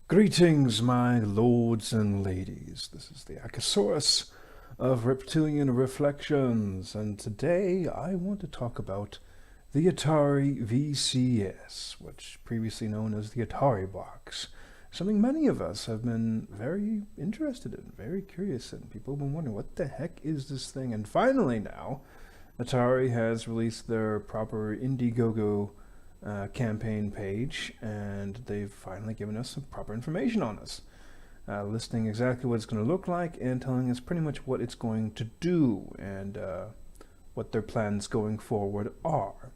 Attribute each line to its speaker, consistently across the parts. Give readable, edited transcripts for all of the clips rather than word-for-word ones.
Speaker 1: Greetings, my lords and ladies. This is the Akasaurus of Reptilian Reflections, and today I want to talk about the Atari VCS, which previously known as the Atari box. Something many of us have been very interested in, very curious in. People have been wondering, what the heck is this thing? And finally now, Atari has released their proper Indiegogo campaign page, and they've finally given us some proper information on this, listing exactly what it's going to look like and telling us pretty much what it's going to do and what their plans going forward are.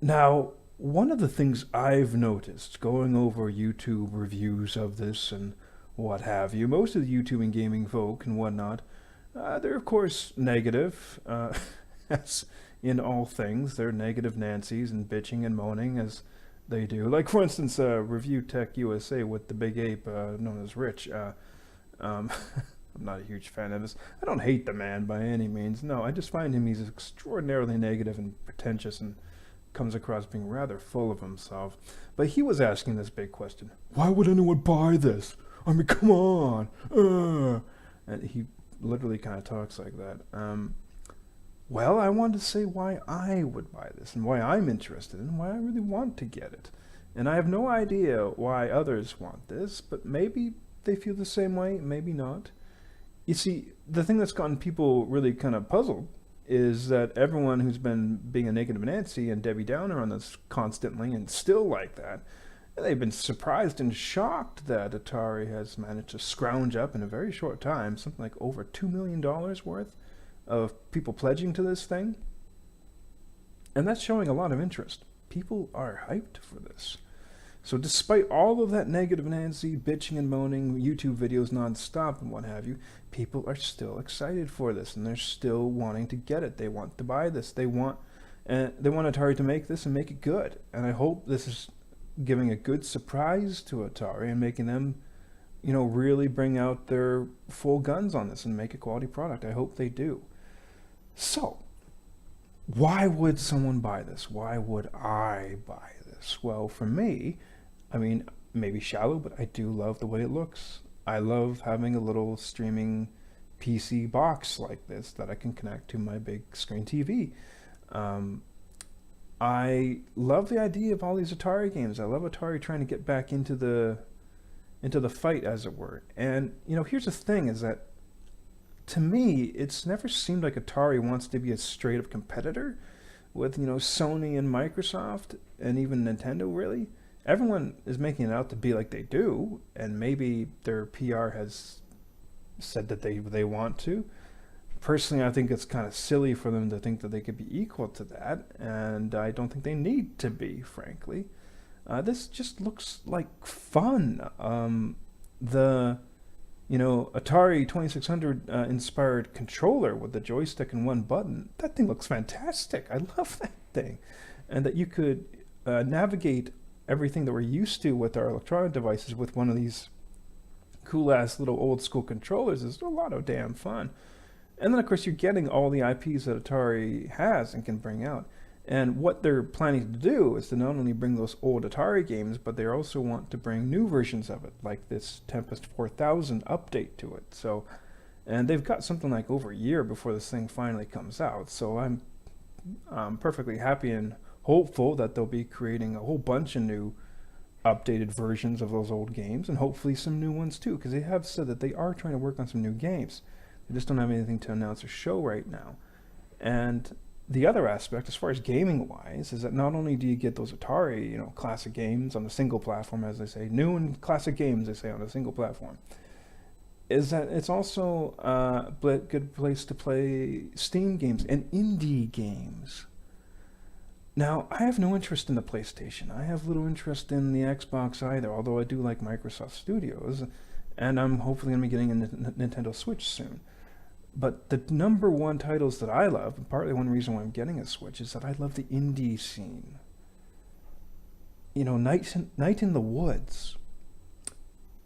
Speaker 1: Now, one of the things I've noticed going over YouTube reviews of this and what have you, most of the YouTube and gaming folk and whatnot, they're of course negative. As in all things, they're negative Nancy's and bitching and moaning as they do. Like, for instance, Review Tech USA with the big ape known as Rich. I'm not a huge fan of this. I don't hate the man by any means. No, I just find he's extraordinarily negative and pretentious and comes across being rather full of himself. But he was asking this big question. Why would anyone buy this? I mean, come on. And he literally kind of talks like that. Well, I wanted to say why I would buy this and why I'm interested and why I really want to get it. And I have no idea why others want this, but maybe they feel the same way, maybe not. You see, the thing that's gotten people really kind of puzzled is that everyone who's been being a negative Nancy and Debbie Downer on this constantly and still like that, they've been surprised and shocked that Atari has managed to scrounge up in a very short time something like over $2 million worth of people pledging to this thing. And that's showing a lot of interest. People are hyped for this. So despite all of that negative Nancy, bitching and moaning, YouTube videos nonstop and what have you, people are still excited for this and they're still wanting to get it. They want to buy this. They want Atari to make this and make it good. And I hope this is giving a good surprise to Atari and making them really bring out their full guns on this and make a quality product. I hope they do. So, why would someone buy this? Why would I buy this? Well, for me, I mean, maybe shallow, but I do love the way it looks. I love having a little streaming PC box like this that I can connect to my big screen TV. I love the idea of all these Atari games. I love Atari trying to get back into the fight, as it were. And here's the thing: is that to me, it's never seemed like Atari wants to be a straight up competitor with Sony and Microsoft and even Nintendo. Really, everyone is making it out to be like they do, and maybe their PR has said that they want to. Personally, I think it's kind of silly for them to think that they could be equal to that, and I don't think they need to be, frankly. This just looks like fun. The Atari 2600 inspired controller with the joystick and one button, that thing looks fantastic. I love that thing. And that you could navigate everything that we're used to with our electronic devices with one of these cool ass little old school controllers is a lot of damn fun. And then of course you're getting all the IPs that Atari has and can bring out. And what they're planning to do is to not only bring those old Atari games, but they also want to bring new versions of it, like this Tempest 4000 update to it. So, and they've got something like over a year before this thing finally comes out. So I'm perfectly happy and hopeful that they'll be creating a whole bunch of new updated versions of those old games, and hopefully some new ones too, because they have said that they are trying to work on some new games. They just don't have anything to announce or show right now. And the other aspect, as far as gaming wise, is that not only do you get those Atari, classic games on a single platform, as they say, new and classic games, they say, on a single platform, is that it's also a good place to play Steam games and indie games. Now, I have no interest in the PlayStation. I have little interest in the Xbox either, although I do like Microsoft Studios, and I'm hopefully going to be getting a Nintendo Switch soon. But the number one titles that I love, and partly one reason why I'm getting a Switch, is that I love the indie scene. Night in the Woods,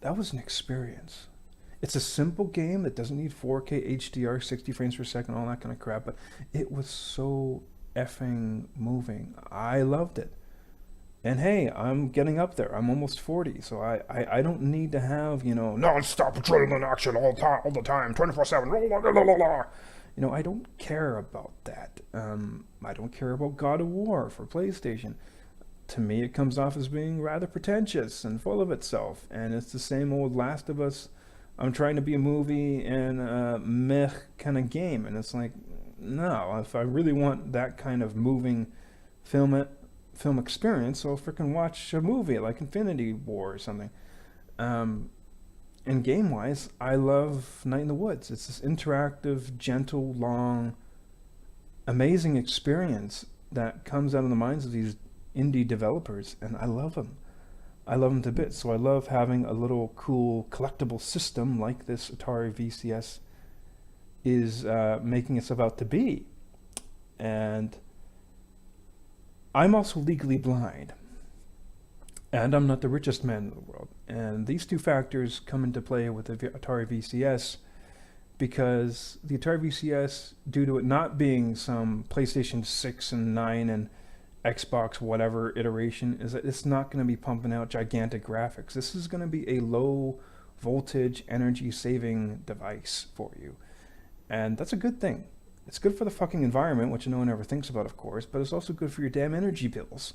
Speaker 1: that was an experience. It's a simple game that doesn't need 4K HDR, 60 frames per second, all that kind of crap, but it was so effing moving. I loved it. And hey, I'm getting up there. I'm almost 40, so I don't need to have, non-stop adrenaline action all the time, 24/7. I don't care about that. I don't care about God of War for PlayStation. To me, it comes off as being rather pretentious and full of itself, and it's the same old Last of Us. I'm trying to be a movie and a meh kind of game, and it's like, no. If I really want that kind of moving film film experience, I'll freaking watch a movie like Infinity War or something. Um, and game wise, I love Night in the Woods. It's this interactive, gentle, long, amazing experience that comes out of the minds of these indie developers, and I love them. I love them to bits. So I love having a little cool collectible system like this Atari VCS is making itself out to be. And I'm also legally blind, and I'm not the richest man in the world. And these two factors come into play with the Atari VCS because the Atari VCS, due to it not being some PlayStation 6 and 9 and Xbox whatever iteration, is that it's not going to be pumping out gigantic graphics. This is going to be a low voltage energy saving device for you. And that's a good thing. It's good for the fucking environment, which no one ever thinks about, of course, but it's also good for your damn energy bills.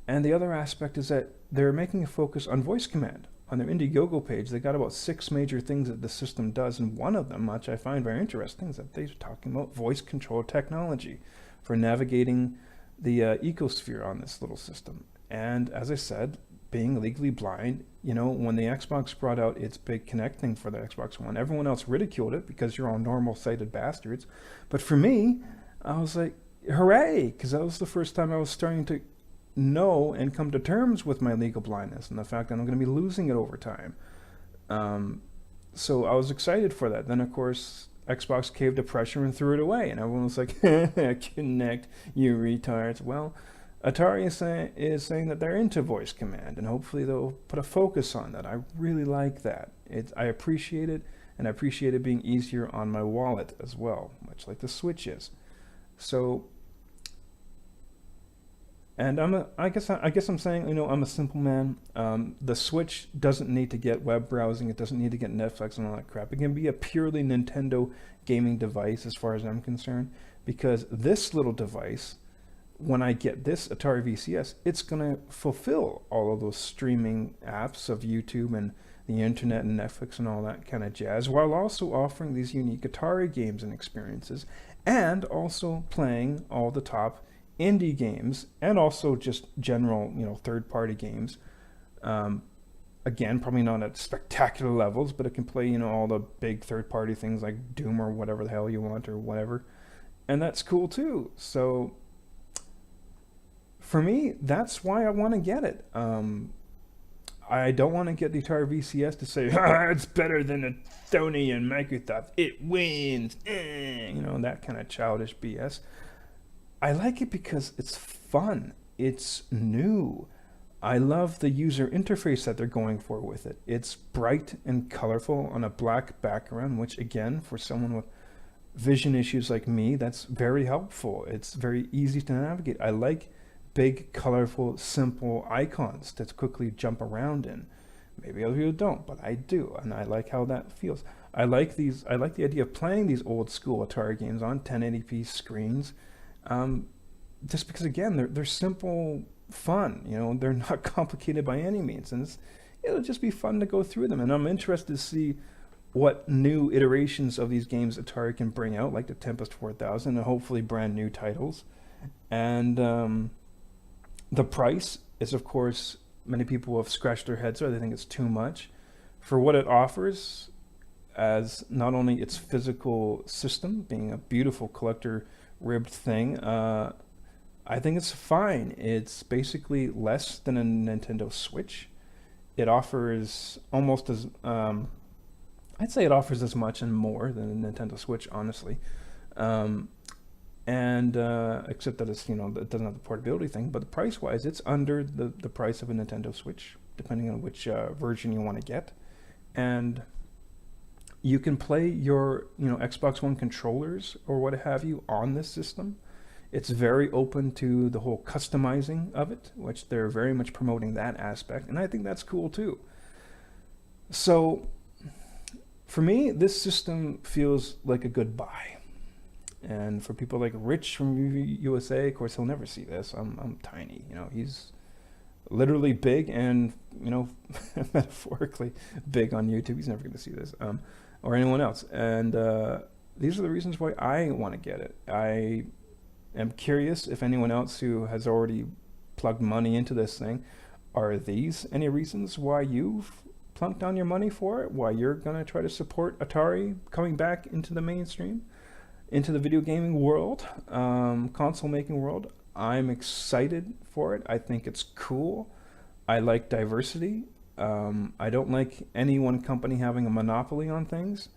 Speaker 1: And the other aspect is that they're making a focus on voice command. On their Indiegogo page, they got about 6 major things that the system does, and one of them, which I find very interesting, is that they're talking about voice control technology for navigating the ecosphere on this little system. And as I said, being legally blind, when the Xbox brought out its big Kinect thing for the Xbox One, everyone else ridiculed it because you're all normal-sighted bastards. But for me, I was like, hooray, because that was the first time I was starting to know and come to terms with my legal blindness and the fact that I'm going to be losing it over time. So I was excited for that. Then, of course, Xbox caved to pressure and threw it away, and everyone was like, Kinect, you retards. Well, Atari is saying that they're into voice command, and hopefully they'll put a focus on that. I really like that. I appreciate it, and I appreciate it being easier on my wallet as well, much like the Switch is. So, and I guess I'm saying, I'm a simple man. The Switch doesn't need to get web browsing. It doesn't need to get Netflix and all that crap. It can be a purely Nintendo gaming device as far as I'm concerned, because this little device, when I get this Atari VCS, it's going to fulfill all of those streaming apps of YouTube and the internet and Netflix and all that kind of jazz, while also offering these unique Atari games and experiences, and also playing all the top indie games and also just general, third-party games. Again, probably not at spectacular levels, but it can play, all the big third-party things like Doom or whatever the hell you want or whatever. And that's cool too. So for me, that's why I want to get it. I don't want to get the Atari VCS to say, it's better than a Sony and Microsoft. It wins. That kind of childish BS. I like it because it's fun. It's new. I love the user interface that they're going for with it. It's bright and colorful on a black background, which again, for someone with vision issues like me, that's very helpful. It's very easy to navigate. I like big, colorful, simple icons to quickly jump around in. Maybe other people don't, but I do, and I like how that feels. I like the idea of playing these old school Atari games on 1080p screens. Just because, again, they're simple fun. They're not complicated by any means, and it'll just be fun to go through them. And I'm interested to see what new iterations of these games Atari can bring out, like the Tempest 4000, and hopefully brand new titles. And the price is, of course, many people have scratched their heads, or they think it's too much for what it offers, as not only its physical system being a beautiful collector ribbed thing. I think it's fine. It's basically less than a Nintendo Switch. It offers almost as I'd say it offers as much and more than a Nintendo Switch, honestly. And except that it's, it doesn't have the portability thing, but the price wise, it's under the price of a Nintendo Switch, depending on which version you want to get. And you can play your Xbox One controllers or what have you on this system. It's very open to the whole customizing of it, which they're very much promoting that aspect, and I think that's cool too. So for me, this system feels like a good buy. And for people like Rich from USA, of course, he'll never see this. I'm tiny, you know. He's literally big and, you know, metaphorically big on YouTube. He's never going to see this, or anyone else. And these are the reasons why I want to get it. I am curious if anyone else who has already plugged money into this thing, are these any reasons why you've plunked down your money for it? Why you're going to try to support Atari coming back into the mainstream, into the video gaming world, console making world? I'm excited for it. I think it's cool. I like diversity. I don't like any one company having a monopoly on things.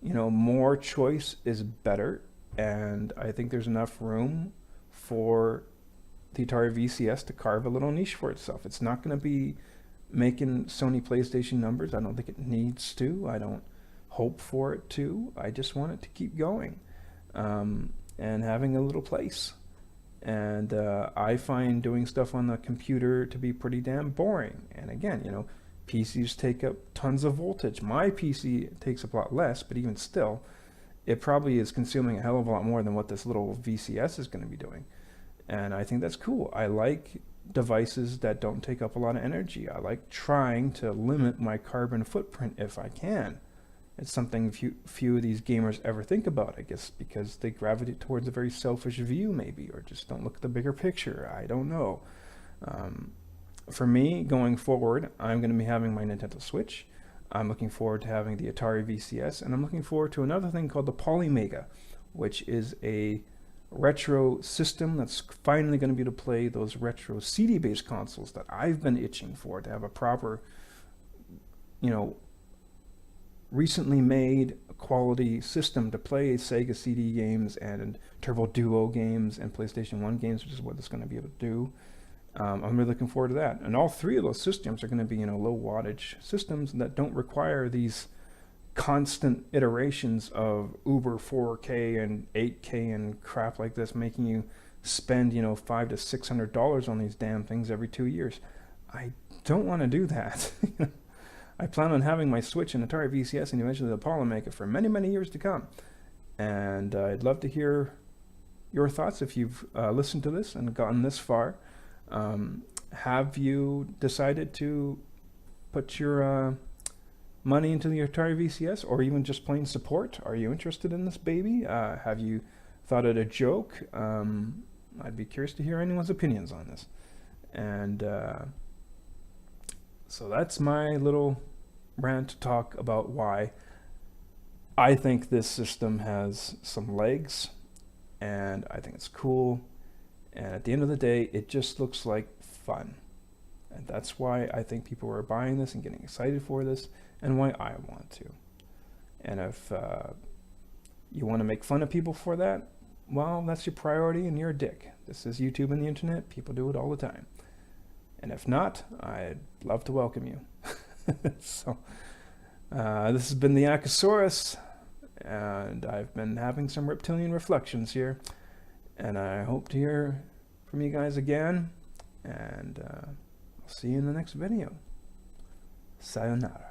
Speaker 1: You know, more choice is better, and I think there's enough room for the Atari VCS to carve a little niche for itself. It's not going to be making Sony PlayStation numbers. I don't think it needs to. I don't hope for it to. I just want it to keep going, and having a little place. And I find doing stuff on the computer to be pretty damn boring. And again, you know, PCs take up tons of voltage. My PC takes up a lot less, but even still, it probably is consuming a hell of a lot more than what this little VCS is going to be doing. And I think that's cool. I like devices that don't take up a lot of energy. I like trying to limit my carbon footprint if I can. It's something few of these gamers ever think about, I guess, because they gravitate towards a very selfish view, maybe, or just don't look at the bigger picture. I don't know. For me, going forward, I'm going to be having my Nintendo Switch. I'm looking forward to having the Atari VCS, and I'm looking forward to another thing called the Polymega, which is a retro system that's finally going to be able to play those retro CD-based consoles that I've been itching for, to have a proper, you know, recently made quality system to play Sega CD games and Turbo Duo games and PlayStation 1 games, which is what it's going to be able to do. I'm really looking forward to that. And all three of those systems are going to be, you know, low wattage systems that don't require these constant iterations of Uber 4K and 8K and crap like this, making you spend, you know, $500 to $600 on these damn things every 2 years. I don't want to do that. I plan on having my Switch and Atari VCS and eventually the Polymega for many, many years to come. And I'd love to hear your thoughts if you've listened to this and gotten this far. Have you decided to put your money into the Atari VCS, or even just plain support? Are you interested in this baby? Have you thought it a joke? I'd be curious to hear anyone's opinions on this. And so that's my little rant talk about why I think this system has some legs, and I think it's cool. And at the end of the day, it just looks like fun. And that's why I think people are buying this and getting excited for this, and why I want to. And if you want to make fun of people for that, well, that's your priority and you're a dick. This is YouTube and the internet. People do it all the time. And if not, I'd love to welcome you. So, this has been the Akasaurus, and I've been having some reptilian reflections here. And I hope to hear from you guys again. And I'll see you in the next video. Sayonara.